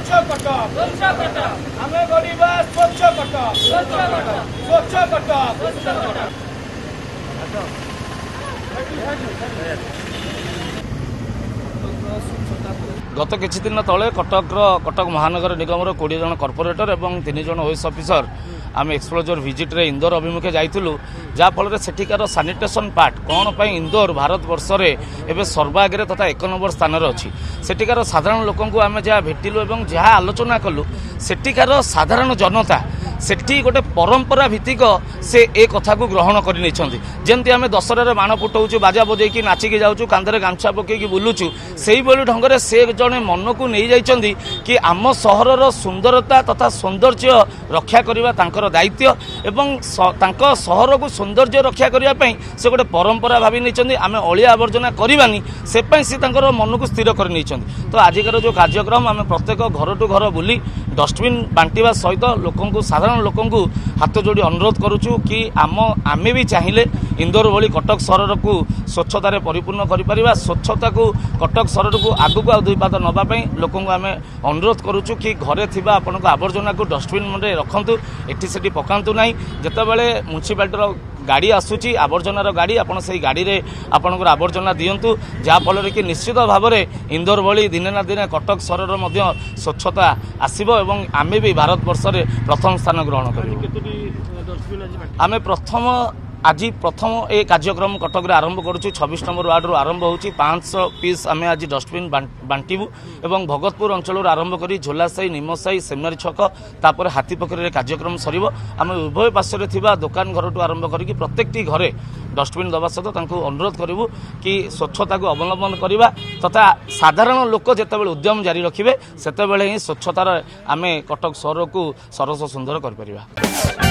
स्वच्छ कटक आमे गढ़ा स्वच्छ कटक स्वच्छ कटक। गत किछि दिन तले कटक महानगर निगम 20 जन कॉर्पोरेटर और 3 जन ओएस ऑफिसर आम एक्सप्लोजर विजिट रे इंदौर अभिमुखे जाइलु जहाँफल सेठिकार सानिटेशन पार्ट कौन पर इंदौर भारत वर्ष में सर्वाग्रे तथा 1 नंबर स्थान अच्छी सेठिकार साधारण लोक आम जहाँ भेटिलु और जहाँ आलोचना कलु सेठिकार साधारण जनता सेठी गोटे परंपरा भित्तिक से ए कथा को ग्रहण करमती आम दशहर बाण फुटाऊँ बाजा बजेकी नाचिकी जाऊँ कांधे गामछा पकईकी बुलुचु से ढंग से जड़े मन को नहीं जाइछंदी कि आम सहरर सुंदरता तथा सौंदर्य रक्षा करने तांकर दायित्व एवं सहर को सौंदर्य रक्षा करने से गोटे परंपरा भावी नहीं आम अलिया आवर्जना करवानी से मन को स्थिर कर तो आजिकार जो कार्यक्रम आम प्रत्येक घर टू घर बुली डस्टबिन बांटा सहित लोक साधारण लोक हाथ जोड़ी अनुरोध करुचु कि आमे भी चाहिए इंदौर भली कटक सहर को स्वच्छतार परिपूर्ण कर स्वच्छता को कटक सहर को आगू को दुई पाद नापी लोक आम अनुरोध करुचु कि घरे थिबा आपन को आवर्जना को डस्टबिन में रखंतु एठी सेठी पकांतु नहीं जेतेबेले म्युनिसिपालिटी गाड़ी आसूची आवर्जनार गाड़ी आपन से गाड़ी रे आपनकर आवर्जना दियंतु जहाँ फल कि निश्चित भाव में इंदौर भली दिने ना दिने कटक सहर मध्य स्वच्छता आसीबो एवं आमे भी भारत वर्ष रे प्रथम स्थान ग्रहण करिबो। आमे आज प्रथम ए कार्यक्रम कटक आरंभ करुचु 26 नंबर वार्ड आरंभ होची 500 पीस आमे आज डस्टबिन बांटिबु एवं भगतपुर अंचल आरंभ करी झोलासाई निमसाई सेमिनारी छक तापर हाथी पोखरी कार्यक्रम सरिबो। आमे उभय पार्श्व थिबा दुकान घर टू आरंभ करी प्रत्येकटी घरे डस्टबिन दबा सहित तांको अनुरोध करिवु कि स्वच्छता को अवलंबन करिबा तथा साधारण लोक जेतेबेले उद्यम जारी रखिबे सेतेबेले ही स्वच्छतार आमे कटक सहर को सरस सुंदर कर परिबा।